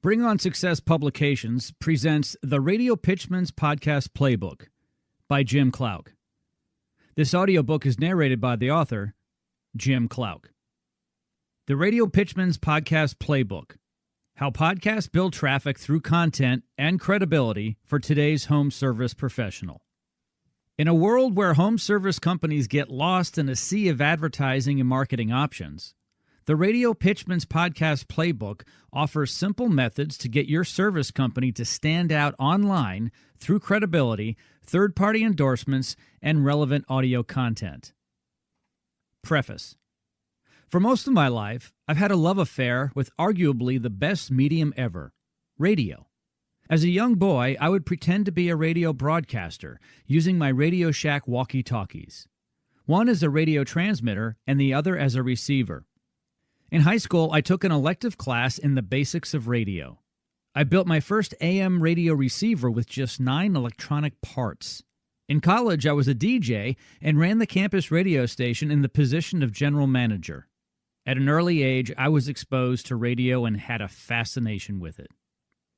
Bring On Success Publications presents the Radio Pitchman's Podcast Playbook by Jim Clouk. This audiobook is narrated by the author, Jim Clouk. The Radio Pitchman's Podcast Playbook: How Podcasts Build Traffic Through Content and Credibility for Today's Home Service Professional. In a world where home service companies get lost in a sea of advertising and marketing options, the Radio Pitchman's Podcast Playbook offers simple methods to get your service company to stand out online through credibility, third-party endorsements, and relevant audio content. Preface. For most of my life, I've had a love affair with arguably the best medium ever, radio. As a young boy, I would pretend to be a radio broadcaster using my Radio Shack walkie-talkies, one as a radio transmitter and the other as a receiver. In high school, I took an elective class in the basics of radio. I built my first AM radio receiver with just 9 electronic parts. In college, I was a DJ and ran the campus radio station in the position of general manager. At an early age, I was exposed to radio and had a fascination with it.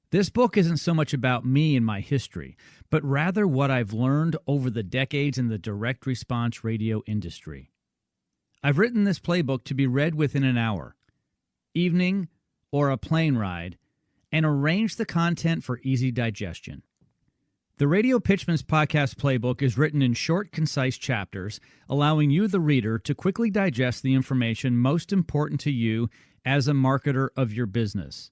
This book isn't so much about me and my history, but rather what I've learned over the decades in the direct response radio industry. I've written this playbook to be read within an hour, evening, or a plane ride, and arranged the content for easy digestion. The Radio Pitchman's Podcast Playbook is written in short, concise chapters, allowing you, the reader, to quickly digest the information most important to you as a marketer of your business.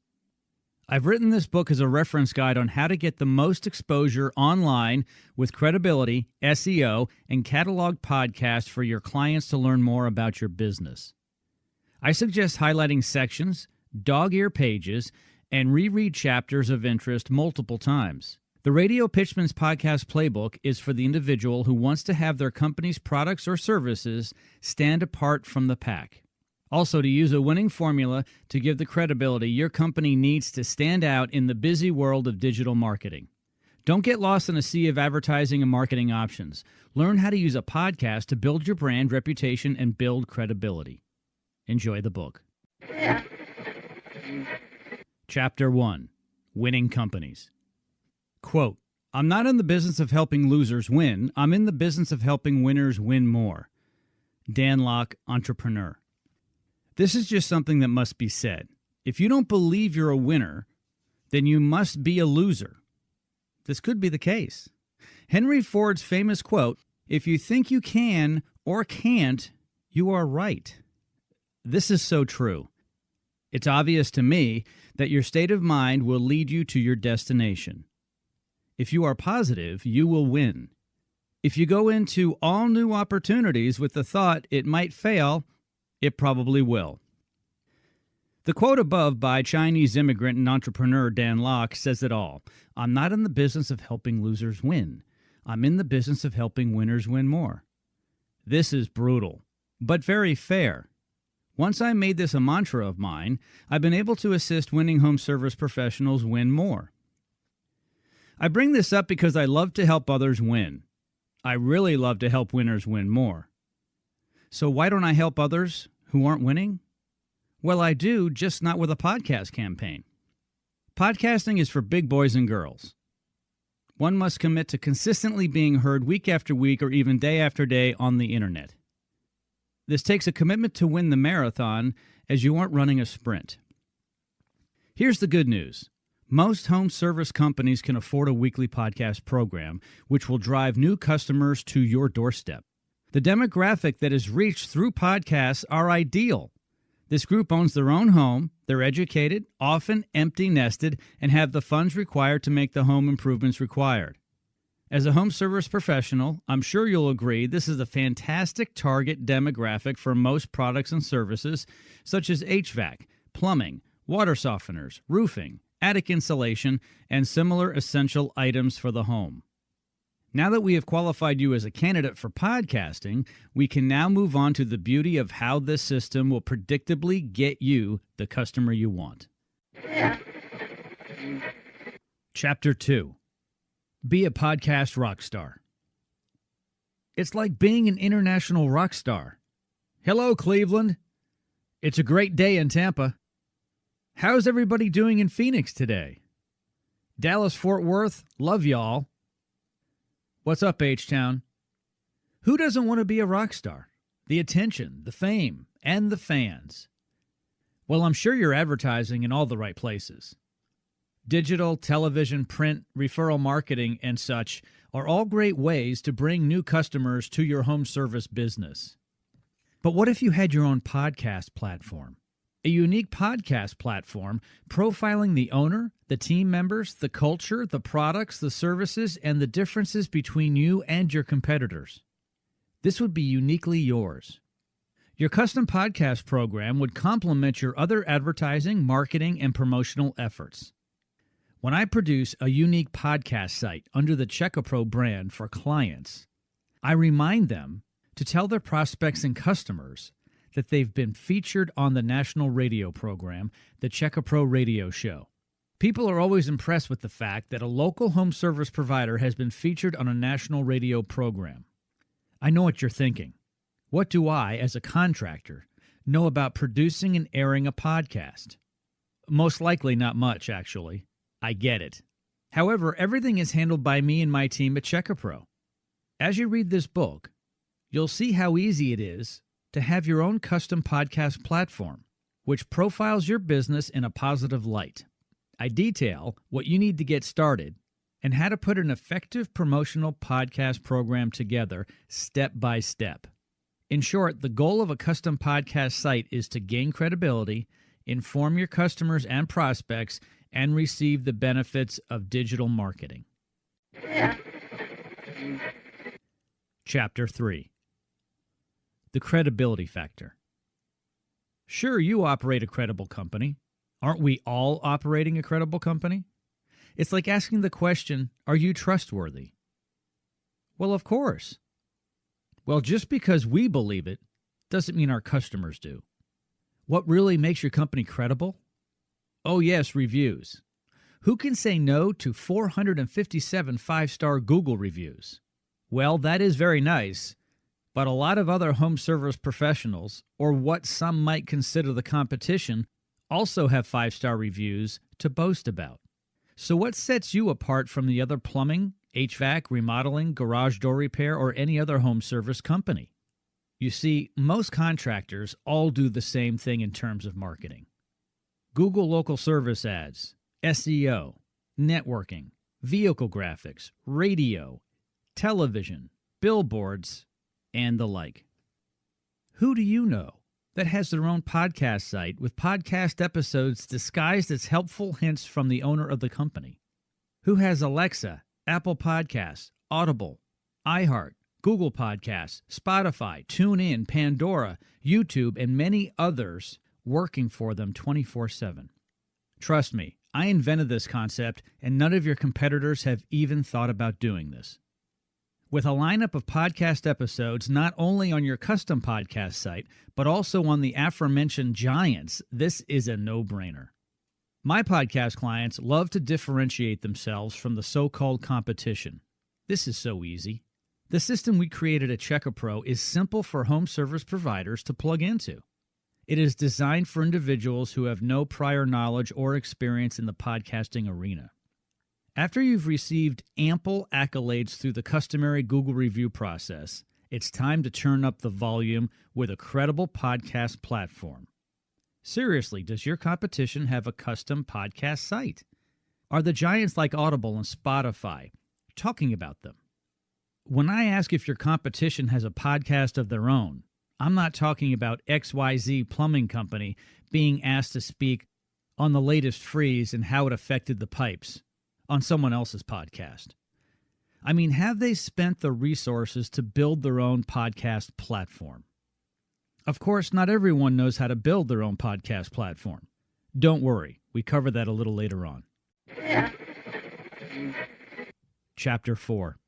I've written this book as a reference guide on how to get the most exposure online with credibility, SEO, and catalog podcasts for your clients to learn more about your business. I suggest highlighting sections, dog-ear pages, and reread chapters of interest multiple times. The Radio Pitchman's Podcast Playbook is for the individual who wants to have their company's products or services stand apart from the pack. Also, to use a winning formula to give the credibility your company needs to stand out in the busy world of digital marketing. Don't get lost in a sea of advertising and marketing options. Learn how to use a podcast to build your brand reputation and build credibility. Enjoy the book. Chapter 1. Winning Companies. Quote, "I'm not in the business of helping losers win. I'm in the business of helping winners win more." Dan Lok, entrepreneur. This is just something that must be said. If you don't believe you're a winner, then you must be a loser. This could be the case. Henry Ford's famous quote, "If you think you can or can't, you are right." This is so true. It's obvious to me that your state of mind will lead you to your destination. If you are positive, you will win. If you go into all new opportunities with the thought it might fail, it probably will. The quote above by Chinese immigrant and entrepreneur Dan Lok says it all. I'm not in the business of helping losers win. I'm in the business of helping winners win more. This is brutal, but very fair. Once I made this a mantra of mine, I've been able to assist winning home service professionals win more. I bring this up because I love to help others win. I really love to help winners win more. So why don't I help others who aren't winning? Well, I do, just not with a podcast campaign. Podcasting is for big boys and girls. One must commit to consistently being heard week after week or even day after day on the internet. This takes a commitment to win the marathon, as you aren't running a sprint. Here's the good news. Most home service companies can afford a weekly podcast program, which will drive new customers to your doorstep. The demographic that is reached through podcasts are ideal. This group owns their own home, they're educated, often empty-nested, and have the funds required to make the home improvements required. As a home service professional, I'm sure you'll agree this is a fantastic target demographic for most products and services, such as HVAC, plumbing, water softeners, roofing, attic insulation, and similar essential items for the home. Now that we have qualified you as a candidate for podcasting, we can now move on to the beauty of how this system will predictably get you the customer you want. Chapter 2. Be a podcast rock star. It's like being an international rock star. Hello, Cleveland. It's a great day in Tampa. How's everybody doing in Phoenix today? Dallas, Fort Worth, love y'all. What's up, H-Town? Who doesn't want to be a rock star? The attention, the fame, and the fans. Well, I'm sure you're advertising in all the right places. Digital, television, print, referral marketing, and such are all great ways to bring new customers to your home service business. But what if you had your own podcast platform? A unique podcast platform profiling the owner, the team members, the culture, the products, the services, and the differences between you and your competitors. This would be uniquely yours. Your custom podcast program would complement your other advertising, marketing, and promotional efforts. When I produce a unique podcast site under the CheckAPro brand for clients, I remind them to tell their prospects and customers that they've been featured on the national radio program, the CheckAPro Radio Show. People are always impressed with the fact that a local home service provider has been featured on a national radio program. I know what you're thinking. What do I, as a contractor, know about producing and airing a podcast? Most likely not much, actually. I get it. However, everything is handled by me and my team at CheckAPro. As you read this book, you'll see how easy it is to have your own custom podcast platform, which profiles your business in a positive light. I detail what you need to get started and how to put an effective promotional podcast program together step by step. In short, the goal of a custom podcast site is to gain credibility, inform your customers and prospects, and receive the benefits of digital marketing. Chapter 3. The credibility factor. Sure, you operate a credible company. Aren't we all operating a credible company? It's like asking the question, are you trustworthy? Well, of course. Well, just because we believe it doesn't mean our customers do. What really makes your company credible? Oh yes, reviews. Who can say no to 457 five-star Google reviews? Well, that is very nice. But a lot of other home service professionals, or what some might consider the competition, also have five-star reviews to boast about. So what sets you apart from the other plumbing, HVAC, remodeling, garage door repair, or any other home service company? You see, most contractors all do the same thing in terms of marketing. Google local service ads, SEO, networking, vehicle graphics, radio, television, billboards, and the like. Who do you know that has their own podcast site with podcast episodes disguised as helpful hints from the owner of the company? Who has Alexa, Apple Podcasts, Audible, iHeart, Google Podcasts, Spotify, TuneIn, Pandora, YouTube, and many others working for them 24/7? Trust me, I invented this concept, and none of your competitors have even thought about doing this. With a lineup of podcast episodes not only on your custom podcast site, but also on the aforementioned giants, this is a no-brainer. My podcast clients love to differentiate themselves from the so-called competition. This is so easy. The system we created at CheckAPro is simple for home service providers to plug into. It is designed for individuals who have no prior knowledge or experience in the podcasting arena. After you've received ample accolades through the customary Google review process, it's time to turn up the volume with a credible podcast platform. Seriously, does your competition have a custom podcast site? Are the giants like Audible and Spotify talking about them? When I ask if your competition has a podcast of their own, I'm not talking about XYZ Plumbing Company being asked to speak on the latest freeze and how it affected the pipes on someone else's podcast. I mean, have they spent the resources to build their own podcast platform? Of course, not everyone knows how to build their own podcast platform. Don't worry, we cover that a little later on. Chapter 4.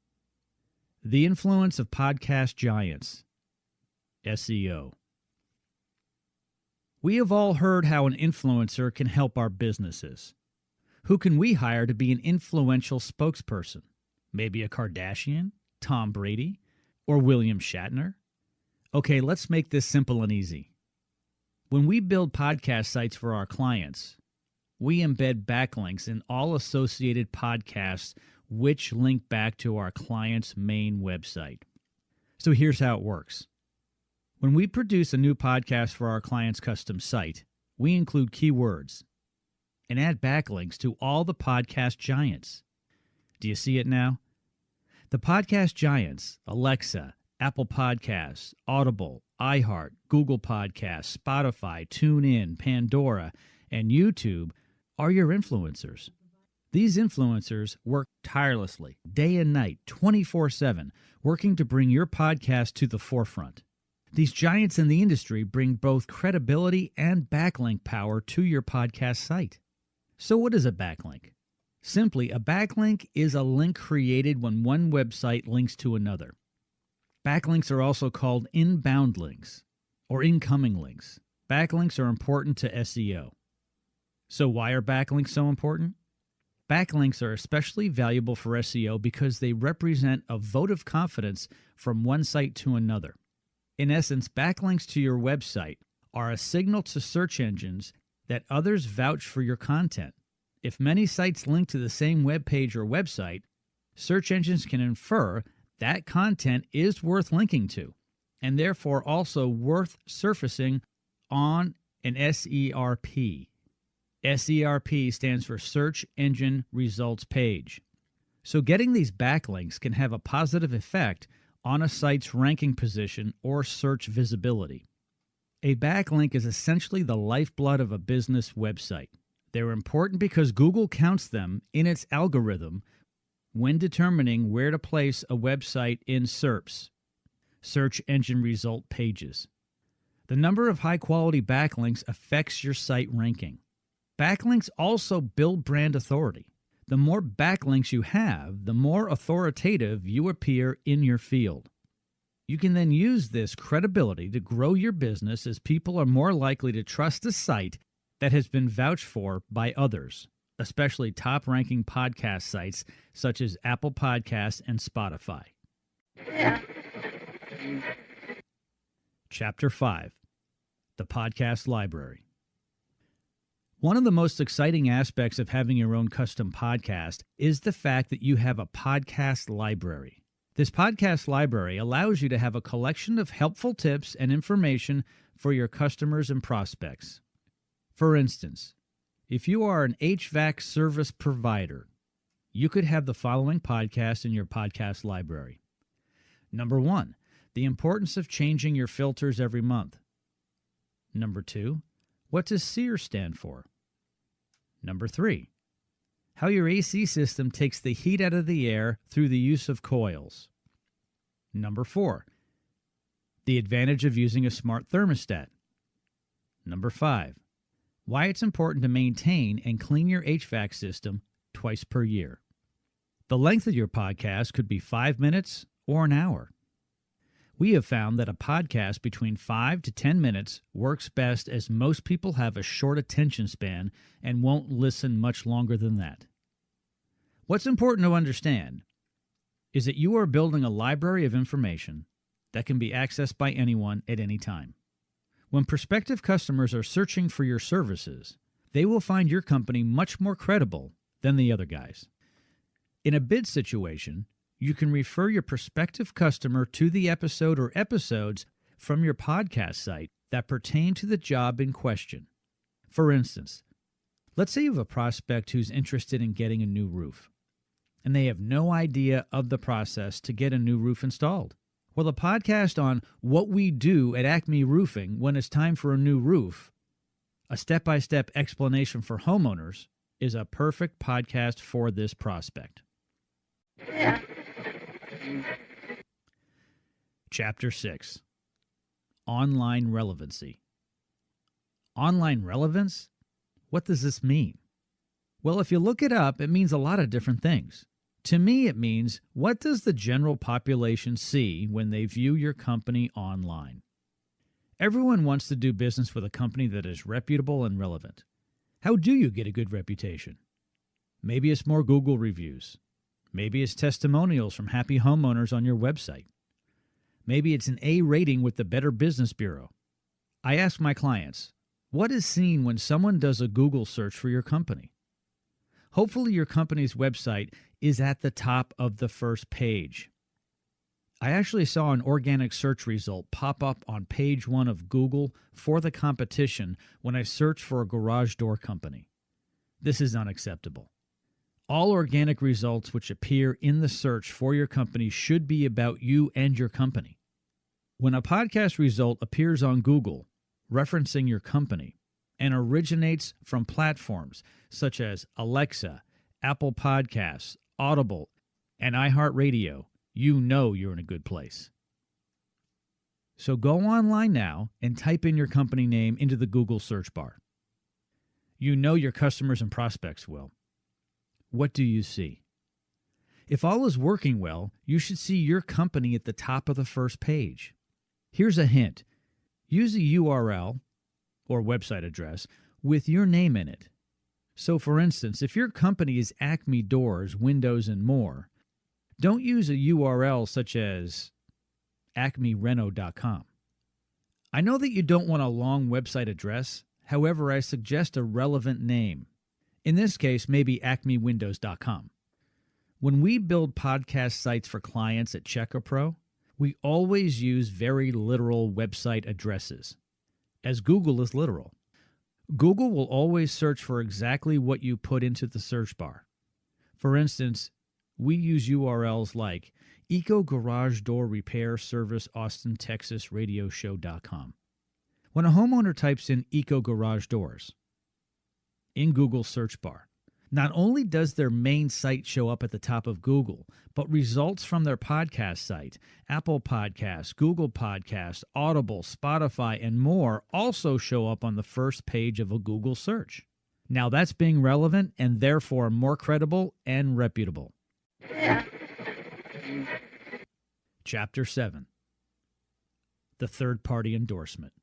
The Influence of Podcast Giants. SEO. We have all heard how an influencer can help our businesses. Who can we hire to be an influential spokesperson? Maybe a Kardashian, Tom Brady, or William Shatner? Okay, let's make this simple and easy. When we build podcast sites for our clients, we embed backlinks in all associated podcasts which link back to our client's main website. So here's how it works. When we produce a new podcast for our client's custom site, we include keywords and add backlinks to all the podcast giants. Do you see it now? The podcast giants, Alexa, Apple Podcasts, Audible, iHeart, Google Podcasts, Spotify, TuneIn, Pandora, and YouTube are your influencers. These influencers work tirelessly, day and night, 24/7, working to bring your podcast to the forefront. These giants in the industry bring both credibility and backlink power to your podcast site. So what is a backlink? Simply, a backlink is a link created when one website links to another. Backlinks are also called inbound links or incoming links. Backlinks are important to SEO. So why are backlinks so important? Backlinks are especially valuable for SEO because they represent a vote of confidence from one site to another. In essence, backlinks to your website are a signal to search engines that others vouch for your content. If many sites link to the same web page or website, search engines can infer that content is worth linking to, and therefore also worth surfacing on an SERP. SERP stands for Search Engine Results Page. So getting these backlinks can have a positive effect on a site's ranking position or search visibility. A backlink is essentially the lifeblood of a business website. They're important because Google counts them in its algorithm when determining where to place a website in SERPs, Search Engine Result Pages. The number of high-quality backlinks affects your site ranking. Backlinks also build brand authority. The more backlinks you have, the more authoritative you appear in your field. You can then use this credibility to grow your business as people are more likely to trust a site that has been vouched for by others, especially top-ranking podcast sites such as Apple Podcasts and Spotify. Chapter 5. The Podcast Library. One of the most exciting aspects of having your own custom podcast is the fact that you have a podcast library. This podcast library allows you to have a collection of helpful tips and information for your customers and prospects. For instance, if you are an HVAC service provider, you could have the following podcast in your podcast library. Number 1, the importance of changing your filters every month. Number 2, what does SEER stand for? Number 3, how your AC system takes the heat out of the air through the use of coils. Number 4, the advantage of using a smart thermostat. Number 5, why it's important to maintain and clean your HVAC system twice per year. The length of your podcast could be 5 minutes or an hour. We have found that a podcast between 5 to 10 minutes works best as most people have a short attention span and won't listen much longer than that. What's important to understand is that you are building a library of information that can be accessed by anyone at any time. When prospective customers are searching for your services, they will find your company much more credible than the other guys. In a bid situation, you can refer your prospective customer to the episode or episodes from your podcast site that pertain to the job in question. For instance, let's say you have a prospect who's interested in getting a new roof, and they have no idea of the process to get a new roof installed. Well, a podcast on what we do at Acme Roofing when it's time for a new roof, a step-by-step explanation for homeowners, is a perfect podcast for this prospect. Chapter 6. Online Relevancy. Online relevance? What does this mean? Well, if you look it up, it means a lot of different things. To me, it means, what does the general population see when they view your company online? Everyone wants to do business with a company that is reputable and relevant. How do you get a good reputation? Maybe it's more Google reviews. Maybe it's testimonials from happy homeowners on your website. Maybe it's an A rating with the Better Business Bureau. I ask my clients, What is seen when someone does a Google search for your company? Hopefully your company's website is at the top of the first page. I actually saw an organic search result pop up on page 1 of Google for the competition when I searched for a garage door company. This is unacceptable. All organic results which appear in the search for your company should be about you and your company. When a podcast result appears on Google referencing your company and originates from platforms such as Alexa, Apple Podcasts, Audible, and iHeartRadio, you know you're in a good place. So go online now and type in your company name into the Google search bar. You know your customers and prospects will. What do you see? If all is working well, you should see your company at the top of the first page. Here's a hint. Use a URL or website address with your name in it. So for instance, if your company is Acme Doors, Windows, and More, don't use a URL such as acmereno.com. I know that you don't want a long website address. However, I suggest a relevant name. In this case, maybe acmewindows.com. When we build podcast sites for clients at CheckerPro, we always use very literal website addresses, as Google is literal. Google will always search for exactly what you put into the search bar. For instance, we use URLs like Eco Garage Door Repair Service Austin, Texas radioshow.com. When a homeowner types in Eco Garage Doors in Google's search bar, not only does their main site show up at the top of Google, but results from their podcast site, Apple Podcasts, Google Podcasts, Audible, Spotify, and more also show up on the first page of a Google search. Now that's being relevant and therefore more credible and reputable. Chapter 7. The third-party endorsement.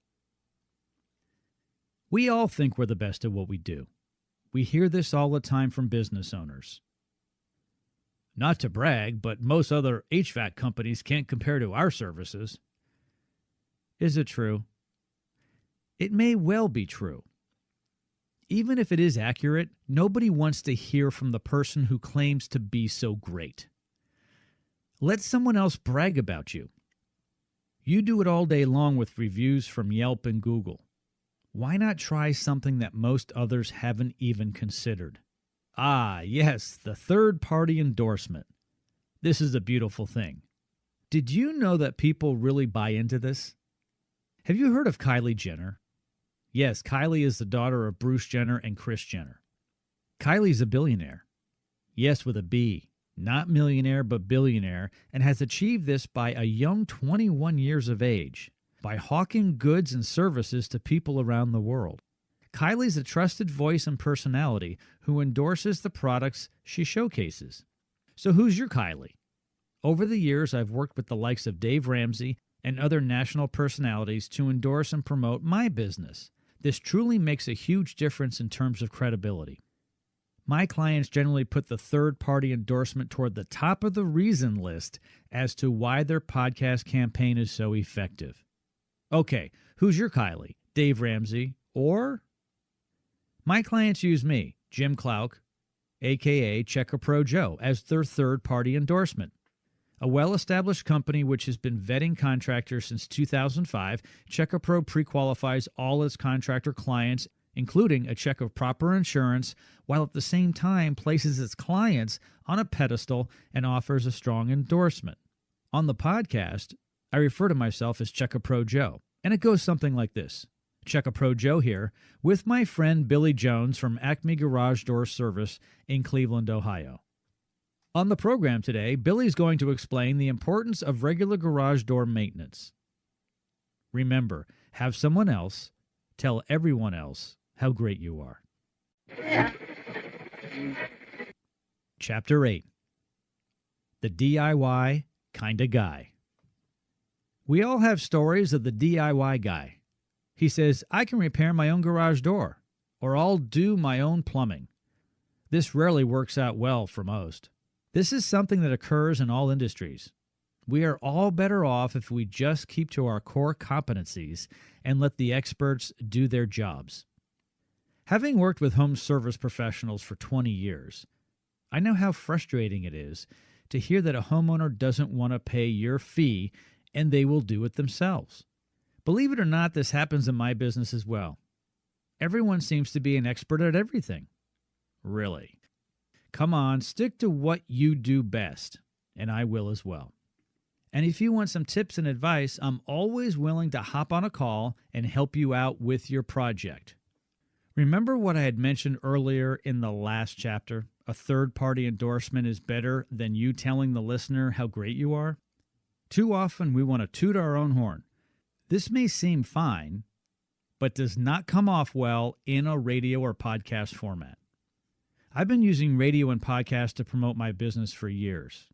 We all think we're the best at what we do. We hear this all the time from business owners. Not to brag, but most other HVAC companies can't compare to our services. Is it true? It may well be true. Even if it is accurate, nobody wants to hear from the person who claims to be so great. Let someone else brag about you. You do it all day long with reviews from Yelp and Google. Why not try something that most others haven't even considered? Ah, yes, the third-party endorsement. This is a beautiful thing. Did you know that people really buy into this? Have you heard of Kylie Jenner? Yes, Kylie is the daughter of Bruce Jenner and Kris Jenner. Kylie's a billionaire. Yes, with a B. Not millionaire, but billionaire, and has achieved this by a young 21 years of age, by hawking goods and services to people around the world. Kylie's a trusted voice and personality who endorses the products she showcases. So who's your Kylie? Over the years, I've worked with the likes of Dave Ramsey and other national personalities to endorse and promote my business. This truly makes a huge difference in terms of credibility. My clients generally put the third-party endorsement toward the top of the reason list as to why their podcast campaign is so effective. Okay, who's your Kylie? Dave Ramsey, or? My clients use me, Jim Clouk, a.k.a. CheckerPro Joe, as their third-party endorsement. A well-established company which has been vetting contractors since 2005, CheckerPro pre-qualifies all its contractor clients, including a check of proper insurance, while at the same time places its clients on a pedestal and offers a strong endorsement. On the podcast, I refer to myself as CheckerPro Joe, and it goes something like this. CheckerPro Joe here, with my friend Billy Jones from Acme Garage Door Service in Cleveland, Ohio. On the program today, Billy's going to explain the importance of regular garage door maintenance. Remember, have someone else tell everyone else how great you are. Chapter 8. The DIY Kinda Guy. We all have stories of the DIY guy. He says, I can repair my own garage door, or I'll do my own plumbing. This rarely works out well for most. This is something that occurs in all industries. We are all better off if we just keep to our core competencies and let the experts do their jobs. Having worked with home service professionals for 20 years, I know how frustrating it is to hear that a homeowner doesn't want to pay your fee and they will do it themselves. Believe it or not, this happens in my business as well. Everyone seems to be an expert at everything. Really. Come on, stick to what you do best, and I will as well. And if you want some tips and advice, I'm always willing to hop on a call and help you out with your project. Remember what I had mentioned earlier in the last chapter? A third-party endorsement is better than you telling the listener how great you are? Too often we want to toot our own horn. This may seem fine, but does not come off well in a radio or podcast format. I've been using radio and podcast to promote my business for years.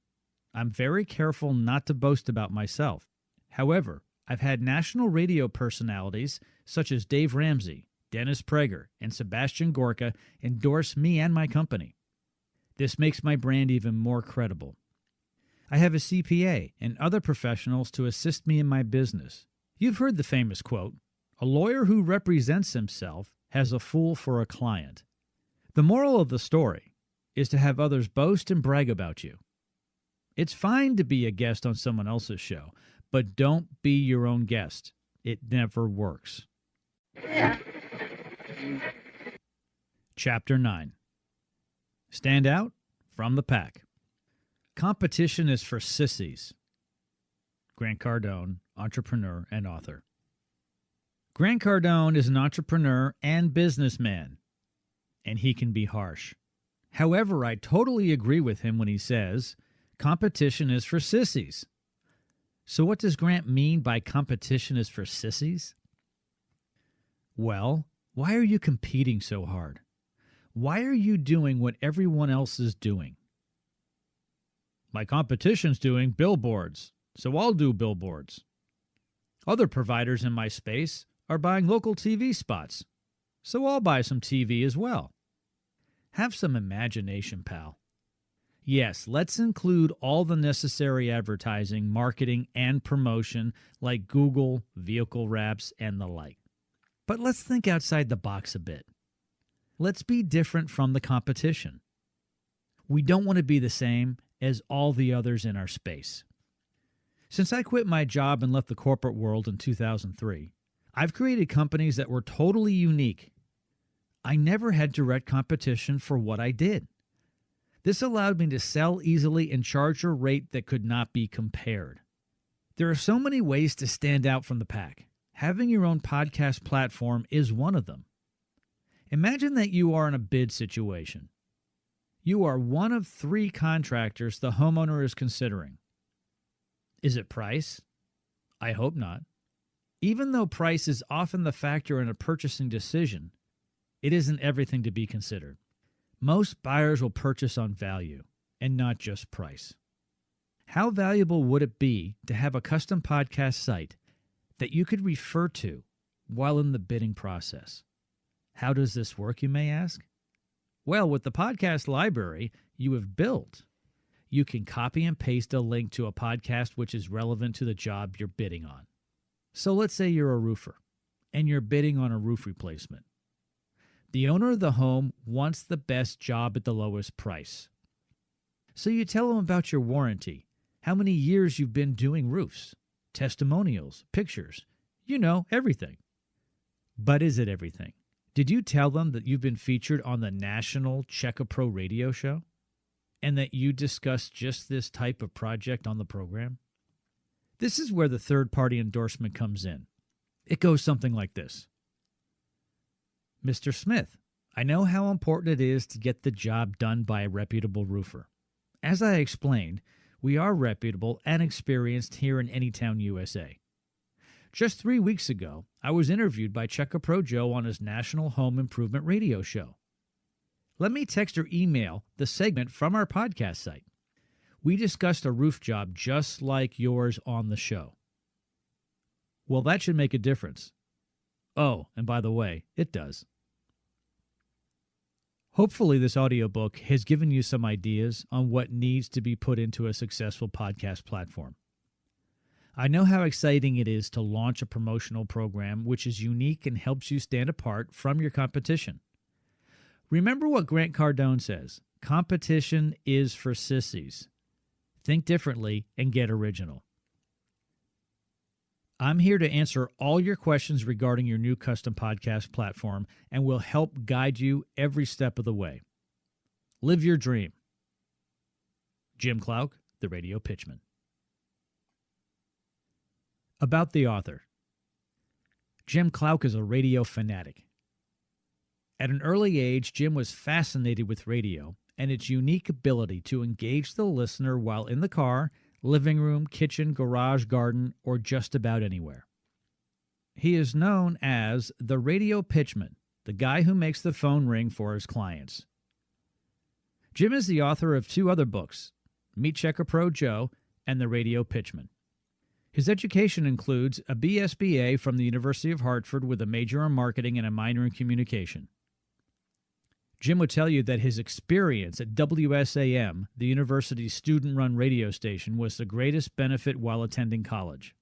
I'm very careful not to boast about myself. However, I've had national radio personalities such as Dave Ramsey, Dennis Prager, and Sebastian Gorka endorse me and my company. This makes my brand even more credible. I have a CPA and other professionals to assist me in my business. You've heard the famous quote, "A lawyer who represents himself has a fool for a client." The moral of the story is to have others boast and brag about you. It's fine to be a guest on someone else's show, but don't be your own guest. It never works. Chapter 9. Stand out from the pack. Competition is for sissies. Grant Cardone, entrepreneur and author. Grant Cardone is an entrepreneur and businessman, and he can be harsh. However, I totally agree with him when he says, competition is for sissies. So what does Grant mean by competition is for sissies? Well, why are you competing so hard? Why are you doing what everyone else is doing? My competition's doing billboards, so I'll do billboards. Other providers in my space are buying local TV spots, so I'll buy some TV as well. Have some imagination, pal. Yes, let's include all the necessary advertising, marketing, and promotion like Google, vehicle wraps, and the like. But let's think outside the box a bit. Let's be different from the competition. We don't want to be the same as all the others in our space. Since I quit my job and left the corporate world in 2003, I've created companies that were totally unique. I never had direct competition for what I did. This allowed me to sell easily and charge a rate that could not be compared. There are so many ways to stand out from the pack. Having your own podcast platform is one of them. Imagine that you are in a bid situation. You are one of 3 contractors the homeowner is considering. Is it price? I hope not. Even though price is often the factor in a purchasing decision, it isn't everything to be considered. Most buyers will purchase on value and not just price. How valuable would it be to have a custom podcast site that you could refer to while in the bidding process? How does this work, you may ask? Well, with the podcast library you have built, you can copy and paste a link to a podcast which is relevant to the job you're bidding on. So let's say you're a roofer and you're bidding on a roof replacement. The owner of the home wants the best job at the lowest price. So you tell them about your warranty, how many years you've been doing roofs, testimonials, pictures, everything. But is it everything? Did you tell them that you've been featured on the national Check-A-Pro radio show and that you discussed just this type of project on the program? This is where the third-party endorsement comes in. It goes something like this. Mr. Smith, I know how important it is to get the job done by a reputable roofer. As I explained, we are reputable and experienced here in Anytown, USA. Just 3 weeks ago, I was interviewed by Check-A-Pro Joe on his National Home Improvement Radio show. Let me text or email the segment from our podcast site. We discussed a roof job just like yours on the show. Well, that should make a difference. Oh, and by the way, it does. Hopefully this audiobook has given you some ideas on what needs to be put into a successful podcast platform. I know how exciting it is to launch a promotional program which is unique and helps you stand apart from your competition. Remember what Grant Cardone says, competition is for sissies. Think differently and get original. I'm here to answer all your questions regarding your new custom podcast platform and will help guide you every step of the way. Live your dream. Jim Clouk, the Radio Pitchman. About the author. Jim Clouk is a radio fanatic. At an early age, Jim was fascinated with radio and its unique ability to engage the listener while in the car, living room, kitchen, garage, garden, or just about anywhere. He is known as the Radio Pitchman, the guy who makes the phone ring for his clients. Jim is the author of 2 other books, Meet Checker Pro Joe and The Radio Pitchman. His education includes a BSBA from the University of Hartford with a major in marketing and a minor in communication. Jim would tell you that his experience at WSAM, the university's student-run radio station, was the greatest benefit while attending college.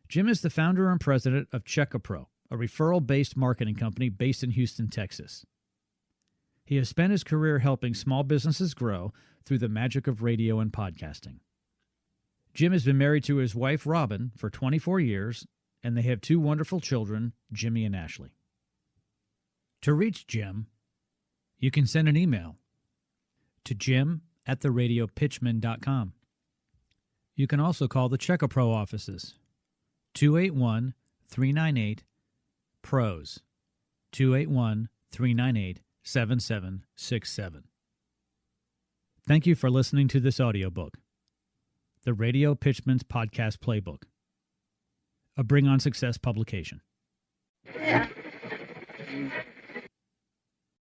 Jim is the founder and president of Checker Pro, a referral-based marketing company based in Houston, Texas. He has spent his career helping small businesses grow through the magic of radio and podcasting. Jim has been married to his wife, Robin, for 24 years, and they have 2 wonderful children, Jimmy and Ashley. To reach Jim, you can send an email to jim@theradiopitchman.com. You can also call the Checker Pro offices, 281-398-PROS, 281-398-7767. Thank you for listening to this audiobook, The Radio Pitchman's Podcast Playbook, a Bring On Success publication.